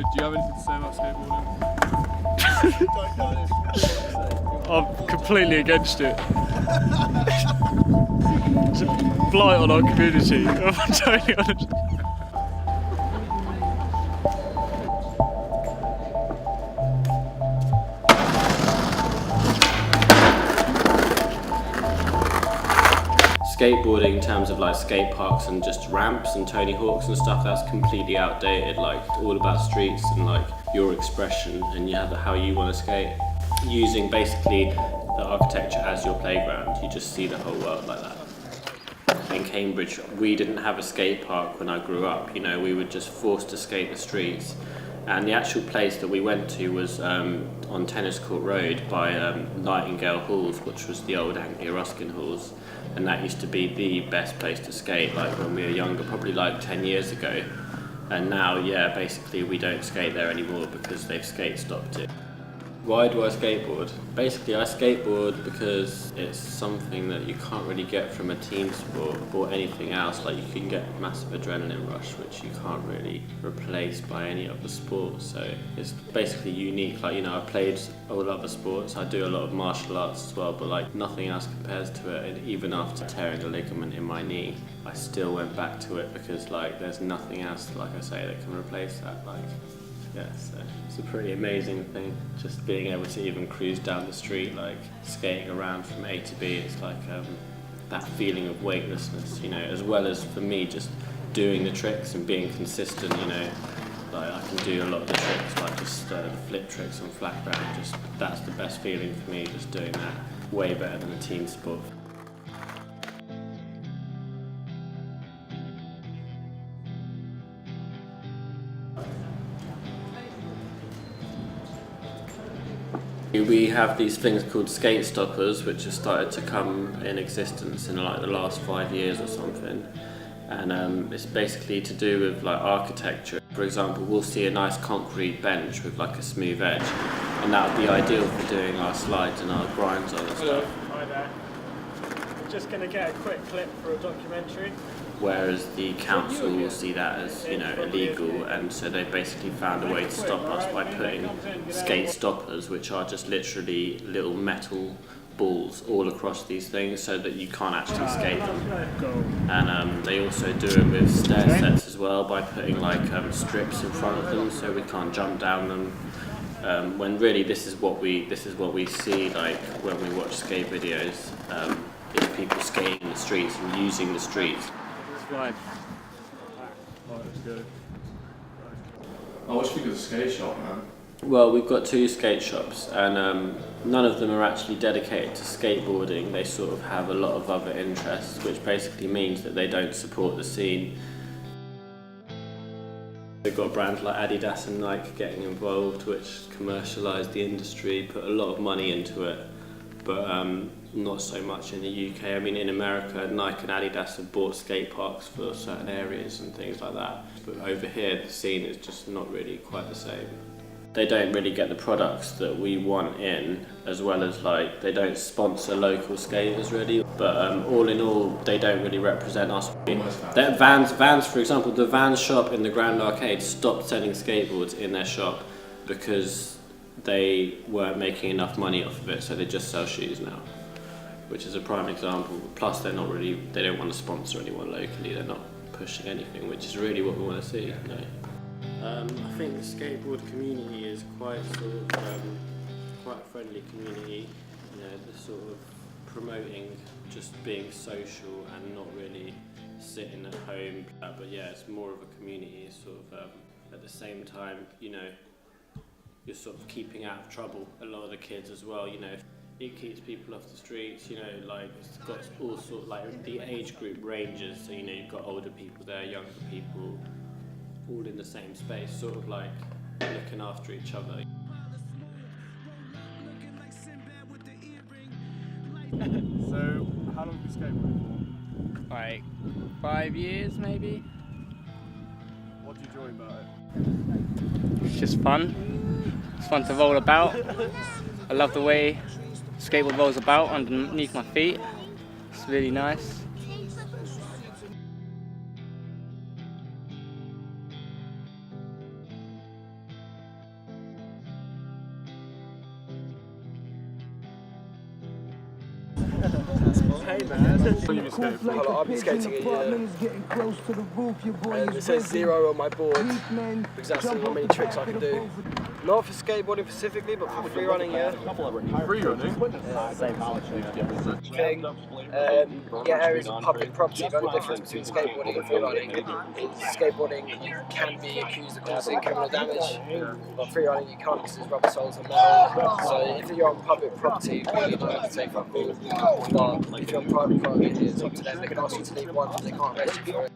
do you have anything to say about skateboarding? I'm completely against it. It's a blight on our community, I'm totally honest. Skateboarding in terms of like skate parks and just ramps and Tony Hawks and stuff, that's completely outdated. Like all about streets and like your expression and you have how you want to skate. Using basically the architecture as your playground, you just see the whole world like that. In Cambridge, we didn't have a skate park when I grew up, you know, we were just forced to skate the streets. And the actual place that we went to was on Tennis Court Road by Nightingale Halls, which was the old Anglia Ruskin Halls. And that used to be the best place to skate, like when we were younger, probably like 10 years ago. And now, yeah, basically we don't skate there anymore because they've skate stopped it. Why do I skateboard? Basically I skateboard because it's something that you can't really get from a team sport or anything else. Like you can get a massive adrenaline rush which you can't really replace by any other sport. So it's basically unique. Like, you know, I played all other sports, I do a lot of martial arts as well, but like nothing else compares to it. And even after tearing a ligament in my knee, I still went back to it because like there's nothing else, like I say, that can replace that. Like, yeah, so it's a pretty amazing thing, just being able to even cruise down the street, like skating around from A to B. It's like that feeling of weightlessness, you know, as well as for me just doing the tricks and being consistent, you know. Like I can do a lot of the tricks, like just the flip tricks on flat ground, just that's the best feeling for me, just doing that. Way better than a team sport. We have these things called skate stoppers, which have started to come in existence in like the last 5 years or something. And it's basically to do with like architecture. For example, we'll see a nice concrete bench with like a smooth edge, and that would be ideal for doing our slides and our grinds on and stuff. Hi there. We're just going to get a quick clip for a documentary. Whereas the council will see that as, you know, illegal, and so they basically found a way to stop us by putting skate stoppers, which are just literally little metal balls all across these things so that you can't actually skate them. And they also do it with stair sets as well by putting like strips in front of them so we can't jump down them. When really this is what we see like when we watch skate videos, is people skating in the streets and using the streets. Right. Let's go. Oh, what do you think of the skate shop, man? Well, we've got 2 skate shops, and none of them are actually dedicated to skateboarding. They sort of have a lot of other interests, which basically means that they don't support the scene. They've got brands like Adidas and Nike getting involved, which commercialise the industry, put a lot of money into it, but not so much in the UK. I mean, in America, Nike and Adidas have bought skate parks for certain areas and things like that. But over here, the scene is just not really quite the same. They don't really get the products that we want in, as well as like, they don't sponsor local skaters really. But all in all, they don't really represent us. Vans, for example, the Vans shop in the Grand Arcade stopped selling skateboards in their shop because they weren't making enough money off of it, so they just sell shoes now, which is a prime example. Plus they don't want to sponsor anyone locally, they're not pushing anything, which is really what we want to see. You know? I think the skateboard community is quite a friendly community. You know, they're sort of promoting just being social and not really sitting at home. But yeah, it's more of a community, sort of. At the same time, you know, you're sort of keeping out of trouble a lot of the kids as well, you know. It keeps people off the streets, you know, like it's got all sorts, like the age group ranges, so you know, you've got older people there, younger people, all in the same space, sort of like looking after each other. So, how long have you skateboarded for? Like 5 years maybe. What do you enjoy about it? It's just fun. It's fun to roll about. I love the way skateboard rolls about underneath my feet. It's really nice. What you skate for? Well, I've been skating a year, and it says 0 on my board because that's how many tricks I can do. Not for skateboarding specifically, but for free running, yeah. Free running? Thing. Get areas of public property. The only difference between skateboarding and free running is skateboarding you can be accused of causing criminal damage, but free running you can't because there's rubber soles and metal. So if you're on public property, really don't have to take up all. But if you're on private property, it's up to them. They can ask you to leave once, but they can't arrest you for it.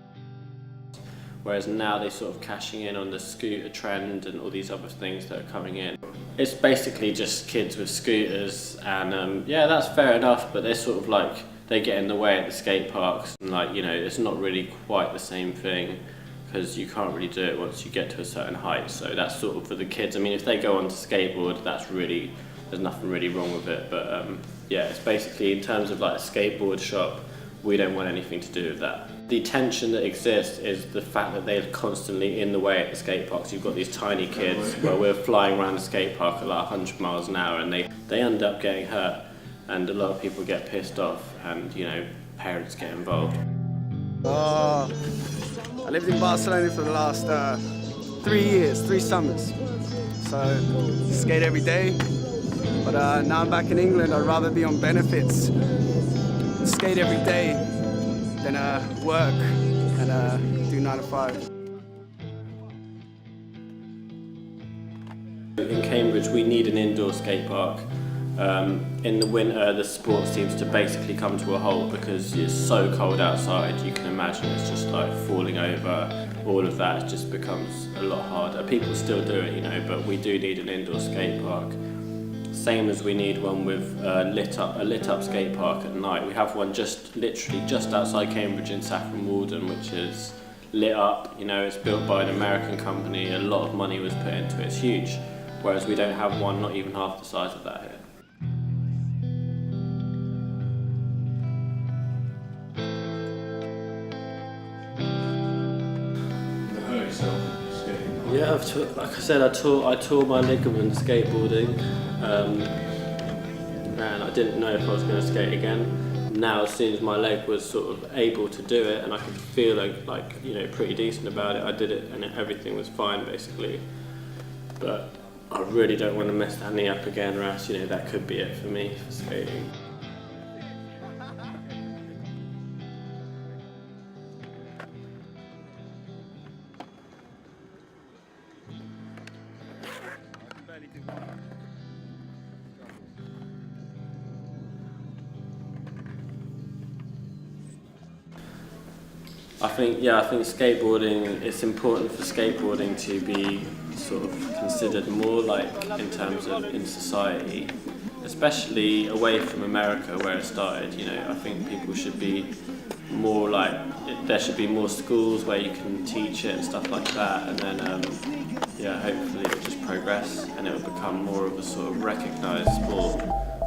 Whereas now they're sort of cashing in on the scooter trend and all these other things that are coming in. It's basically just kids with scooters, and yeah, that's fair enough, but they're sort of like, they get in the way at the skate parks, and like, you know, it's not really quite the same thing because you can't really do it once you get to a certain height. So that's sort of for the kids. I mean, if they go on to skateboard, that's really, there's nothing really wrong with it, but yeah, it's basically in terms of like a skateboard shop, we don't want anything to do with that. The tension that exists is the fact that they're constantly in the way at the skate parks. You've got these tiny kids where we're flying around the skate park at like 100 miles an hour and they end up getting hurt, and a lot of people get pissed off, and you know, parents get involved. I lived in Barcelona for the last 3 years, 3 summers. So skate every day, but now I'm back in England. I'd rather be on benefits, skate every day, than work and do 9 to 5. In Cambridge, we need an indoor skate park. In the winter, the sport seems to basically come to a halt because it's so cold outside. You can imagine it's just like falling over. All of that just becomes a lot harder. People still do it, you know, but we do need an indoor skate park. Same as we need one with a lit up skate park at night. We have one literally just outside Cambridge in Saffron Walden, which is lit up. You know, it's built by an American company. A lot of money was put into it. It's huge. Whereas we don't have one, not even half the size of that here. You hurt yourself skating? Yeah, like I said, I tore my ligament skateboarding, and I didn't know if I was going to skate again. Now, as soon as my leg was sort of able to do it, and I could feel like you know, pretty decent about it, I did it, and everything was fine basically. But I really don't want to mess that knee up again, or else, you know, that could be it for me for skating. I think skateboarding, it's important for skateboarding to be sort of considered more like in terms of in society, especially away from America where it started. You know, I think people should be more like, there should be more schools where you can teach it and stuff like that, and then yeah, hopefully it'll just progress and it'll become more of a sort of recognised sport,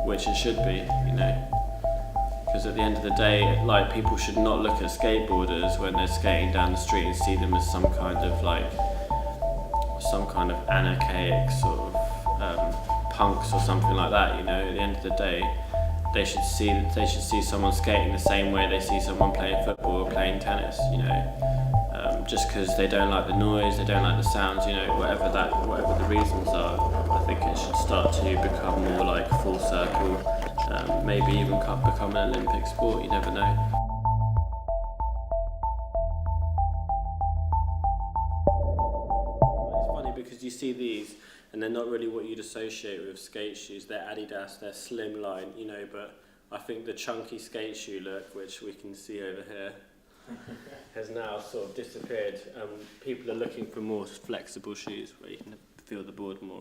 which it should be, you know. Because at the end of the day, like, people should not look at skateboarders when they're skating down the street and see them as some kind of anarchaic sort of punks or something like that. You know, at the end of the day, they should see someone skating the same way they see someone playing football or playing tennis. You know, just because they don't like the noise, they don't like the sounds. You know, whatever the reasons are, I think it should start to become more like full circle. Maybe even become an Olympic sport, you never know. It's funny because you see these and they're not really what you'd associate with skate shoes. They're Adidas, they're slimline, you know, but I think the chunky skate shoe look, which we can see over here, has now sort of disappeared. People are looking for more flexible shoes where you can feel the board more.